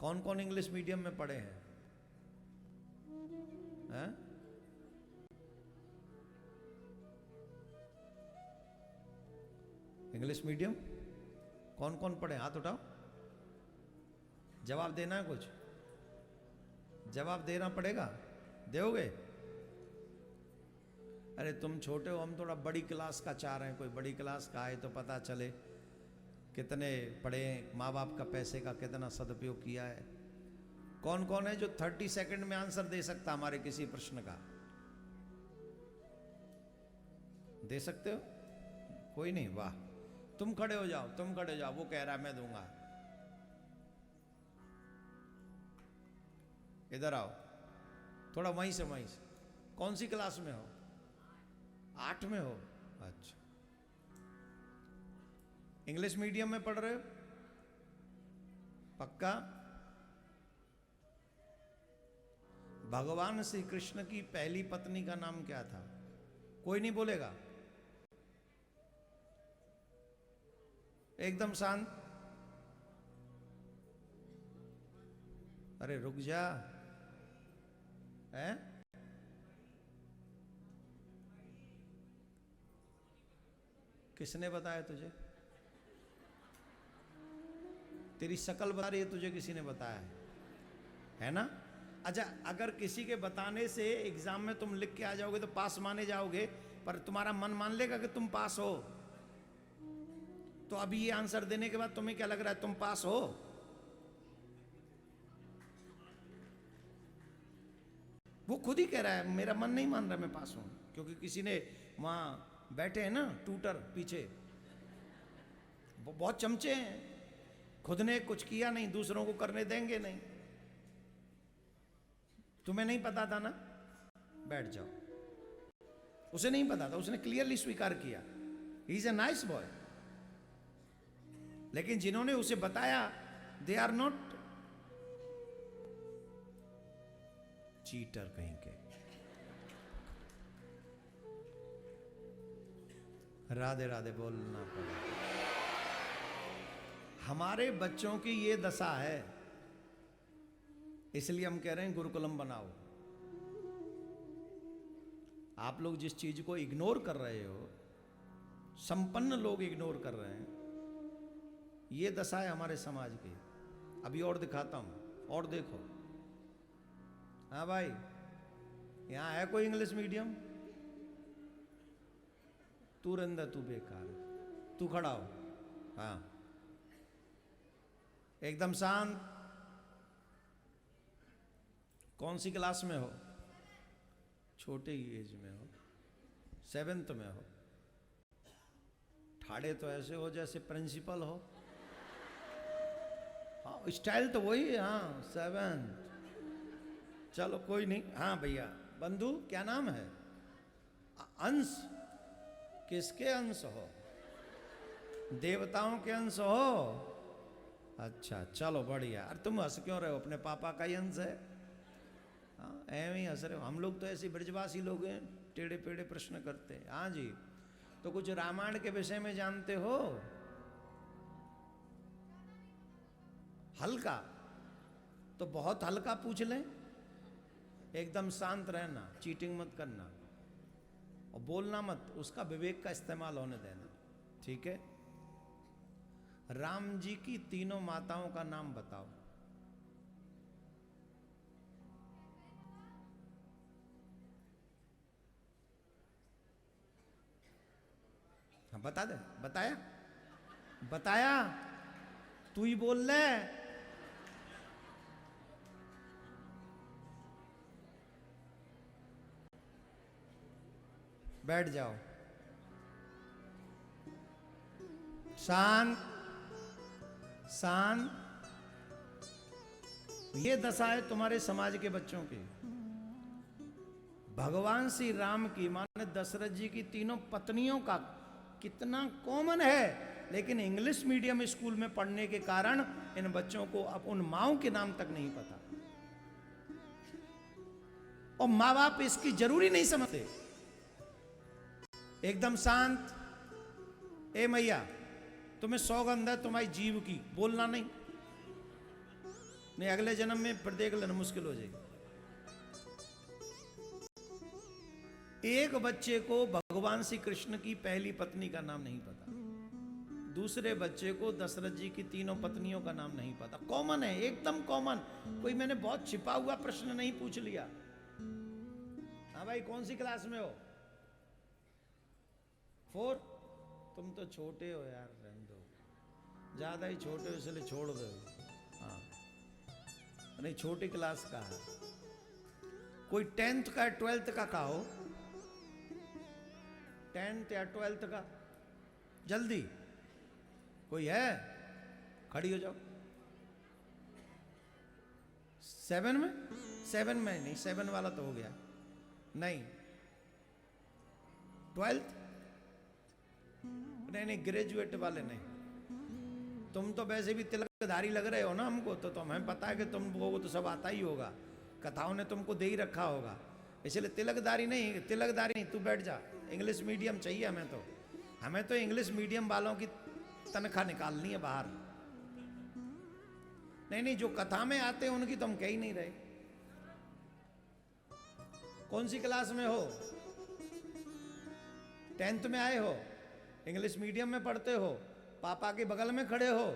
कौन कौन English medium में पढ़े हैं? हैं? इंग्लिश मीडियम कौन कौन पढ़े? हाथ उठाओ। जवाब देना है, कुछ जवाब देना पड़ेगा। दोगे? अरे तुम छोटे हो, हम थोड़ा बड़ी क्लास का चाह रहे हैं। कोई बड़ी क्लास का आए तो पता चले कितने पढ़े, माँ बाप का पैसे का कितना सदुपयोग किया है। कौन कौन है जो 30 सेकंड में आंसर दे सकता हमारे किसी प्रश्न का? दे सकते हो? कोई नहीं? वाह, तुम खड़े हो जाओ, तुम खड़े हो जाओ। वो कह रहा है मैं दूंगा। इधर आओ, थोड़ा वहीं से वहीं से। कौन सी क्लास में हो? 8 में हो? अच्छा, इंग्लिश मीडियम में पढ़ रहे हो? पक्का? भगवान श्री कृष्ण की पहली पत्नी का नाम क्या था? कोई नहीं बोलेगा? एकदम शांत। अरे रुक जा। है? किसने बताया तुझे? तेरी शक्ल बता रही है, तुझे किसी ने बताया है ना? अच्छा, अगर किसी के बताने से एग्जाम में तुम लिख के आ जाओगे तो पास माने जाओगे, पर तुम्हारा मन मान लेगा कि तुम पास हो? तो अभी ये आंसर देने के बाद तुम्हें क्या लग रहा है, तुम पास हो? वो खुद ही कह रहा है मेरा मन नहीं मान रहा मैं पास हूं, क्योंकि किसी ने वहां बैठे हैं ना ट्यूटर पीछे, बहुत चमचे हैं, खुद ने कुछ किया नहीं, दूसरों को करने देंगे नहीं। तुम्हें नहीं पता था ना? बैठ जाओ। उसे नहीं पता था, उसने क्लियरली स्वीकार किया, he is a nice boy. लेकिन जिन्होंने उसे बताया, दे आर नॉट चीटर कहीं के। राधे राधे बोलना पड़ेगा। हमारे बच्चों की ये दशा है, इसलिए हम कह रहे हैं गुरुकुलम बनाओ। आप लोग जिस चीज को इग्नोर कर रहे हो, संपन्न लोग इग्नोर कर रहे हैं, ये दशा है हमारे समाज की। अभी और दिखाता हूं, और देखो। हाँ भाई, यहां है कोई इंग्लिश मीडियम? तू रंदा, तू बेकार, तू खड़ा हो। हाँ, एकदम शांत। कौन सी क्लास में हो? छोटे ही एज में हो, 7th में हो। ठाड़े तो ऐसे हो जैसे प्रिंसिपल हो। हाँ, स्टाइल तो वही है। हाँ, 7th। चलो कोई नहीं। हाँ भैया, बंधु क्या नाम है? अंश? किसके अंश हो? देवताओं के अंश हो? अच्छा चलो बढ़िया। अरे तुम हंस क्यों रहे हो? अपने पापा का ही अंश है। हाँ, ऐਵੇਂ ही हंस रहे हो। हम लोग तो ऐसे ब्रजवासी लोग हैं, टेढ़े पेढ़े प्रश्न करते हैं। हाँ जी, तो कुछ रामायण के विषय में जानते हो? हल्का? तो बहुत हल्का पूछ लें। एकदम शांत रहना, चीटिंग मत करना और बोलना मत, उसका विवेक का इस्तेमाल होने देना। ठीक है? राम जी की तीनों माताओं का नाम बताओ। हाँ बता दे। बताया? बताया? तू ही बोल ले। बैठ जाओ, शांत शांत। ये दशा है तुम्हारे समाज के बच्चों की। भगवान श्री राम की, माने दशरथ जी की तीनों पत्नियों का कितना कॉमन है, लेकिन इंग्लिश मीडियम स्कूल में पढ़ने के कारण इन बच्चों को अब उन माओं के नाम तक नहीं पता, और माँ बाप इसकी जरूरी नहीं समझते। एकदम शांत। ए मैया, तुम्हें सौगंध है तुम्हारी जीव की, बोलना नहीं। नहीं अगले जन्म में फिर देख लेना मुश्किल हो जाएगी। एक बच्चे को भगवान श्री कृष्ण की पहली पत्नी का नाम नहीं पता, दूसरे बच्चे को दशरथ जी की तीनों पत्नियों का नाम नहीं पता। कॉमन है, एकदम कॉमन। कोई मैंने बहुत छिपा हुआ प्रश्न नहीं पूछ लिया। हाँ भाई कौन सी क्लास में हो? 4? तुम तो छोटे हो यार, रहने दो, ज्यादा ही छोटे हो इसलिए छोड़ दो। हाँ नहीं छोटी क्लास का है। कोई 10th का 12th का हो, 10th या 12th का, जल्दी कोई है? खड़ी हो जाओ। 7 में? 7 में नहीं, 7 वाला तो हो गया। नहीं 12th? नहीं ग्रेजुएट वाले नहीं। तुम तो वैसे भी तिलकधारी लग रहे हो ना हमको, तो हमें पता है कि तुम लोगों को तो सब आता ही होगा, कथाओं ने तुमको दे ही रखा होगा, इसलिए तिलकधारी नहीं। तिलकधारी नहीं, तू बैठ जा। इंग्लिश मीडियम चाहिए हमें तो इंग्लिश मीडियम वालों की तनख्वाह निकालनी है बाहर। नहीं जो कथा में आते हैं उनकी तो हम कह ही नहीं रहे। कौन सी क्लास में हो? 10th में आए हो? इंग्लिश मीडियम में पढ़ते हो? पापा के बगल में खड़े हो?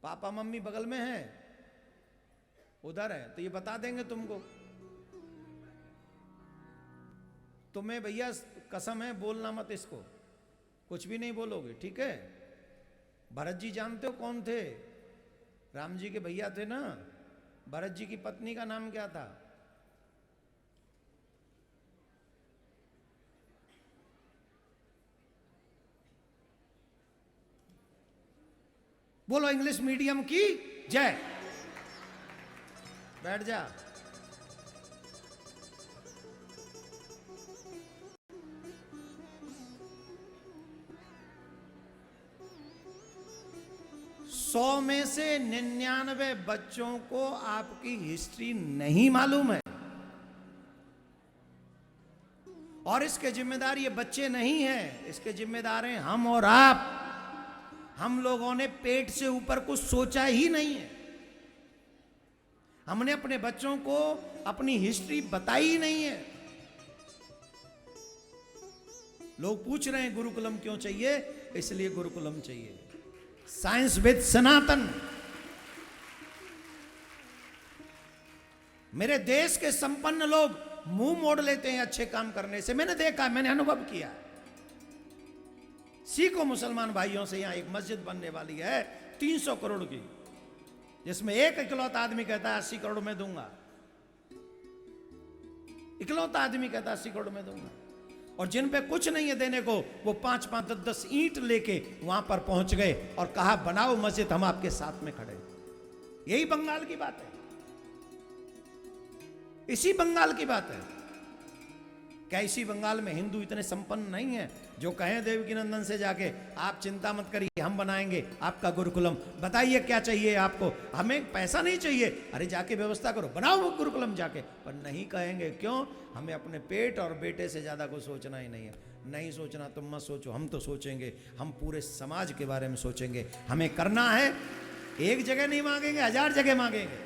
पापा मम्मी बगल में हैं, उधर है, तो ये बता देंगे तुमको। तुम्हें भैया कसम है बोलना मत इसको, कुछ भी नहीं बोलोगे, ठीक है? भरत जी जानते हो कौन थे? राम जी के भैया थे ना। भरत जी की पत्नी का नाम क्या था? बोलो इंग्लिश मीडियम की जय। बैठ जा। सौ में से 99 बच्चों को आपकी हिस्ट्री नहीं मालूम है, और इसके जिम्मेदार ये बच्चे नहीं हैं, इसके जिम्मेदार हैं हम और आप। हम लोगों ने पेट से ऊपर कुछ सोचा ही नहीं है। हमने अपने बच्चों को अपनी हिस्ट्री बताई ही नहीं है। लोग पूछ रहे हैं गुरुकुलम क्यों चाहिए? इसलिए गुरुकुलम चाहिए, साइंस विद सनातन। मेरे देश के संपन्न लोग मुंह मोड़ लेते हैं अच्छे काम करने से, मैंने देखा, मैंने अनुभव किया। सीखो मुसलमान भाइयों से, यहां एक मस्जिद बनने वाली है 300 करोड़ की, जिसमें एक इकलौता आदमी कहता है 80 करोड़ में दूंगा। इकलौता आदमी कहता है 80 करोड़ में दूंगा, और जिन पे कुछ नहीं है देने को, वो 5-5, 10-10 ईंट लेके वहां पर पहुंच गए और कहा बनाओ मस्जिद, हम आपके साथ में खड़े। यही बंगाल की बात है, इसी बंगाल की बात है। क्या इसी बंगाल में हिंदू इतने संपन्न नहीं है जो कहें देवकी नंदन से जाके आप चिंता मत करिए, हम बनाएंगे आपका गुरुकुलम, बताइए क्या चाहिए आपको, हमें पैसा नहीं चाहिए, अरे जाके व्यवस्था करो, बनाओ गुरुकुलम जाके। पर नहीं कहेंगे, क्यों? हमें अपने पेट और बेटे से ज्यादा कुछ सोचना ही नहीं है। नहीं सोचना तुम मत सोचो, हम तो सोचेंगे, हम पूरे समाज के बारे में सोचेंगे। हमें करना है, एक जगह नहीं मांगेंगे, 1000 जगह मांगेंगे,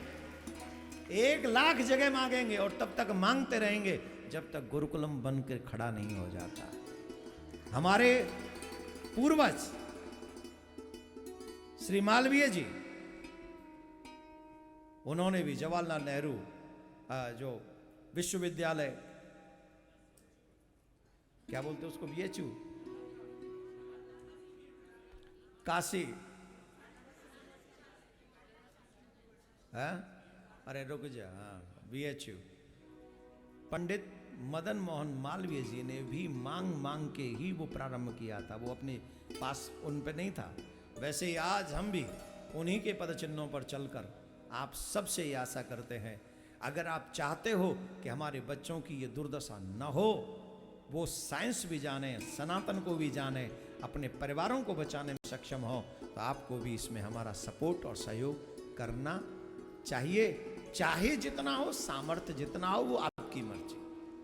1 लाख जगह मांगेंगे, और तब तक मांगते रहेंगे जब तक गुरुकुलम बनकर खड़ा नहीं हो जाता। हमारे पूर्वज श्री मालवीय जी, उन्होंने भी जवाहरलाल नेहरू जो विश्वविद्यालय, क्या बोलते उसको, BHU, काशी, अरे रुक जा, हाँ BHU, पंडित मदन मोहन मालवीय जी ने भी मांग मांग के ही वो प्रारंभ किया था, वो अपने पास उन पे नहीं था। वैसे ही आज हम भी उन्हीं के पद चिन्हों पर चलकर आप सबसे ये आशा करते हैं, अगर आप चाहते हो कि हमारे बच्चों की ये दुर्दशा न हो, वो साइंस भी जाने, सनातन को भी जाने, अपने परिवारों को बचाने में सक्षम हो, तो आपको भी इसमें हमारा सपोर्ट और सहयोग करना चाहिए। चाहे जितना हो, सामर्थ्य जितना हो, वो आपकी मर्जी।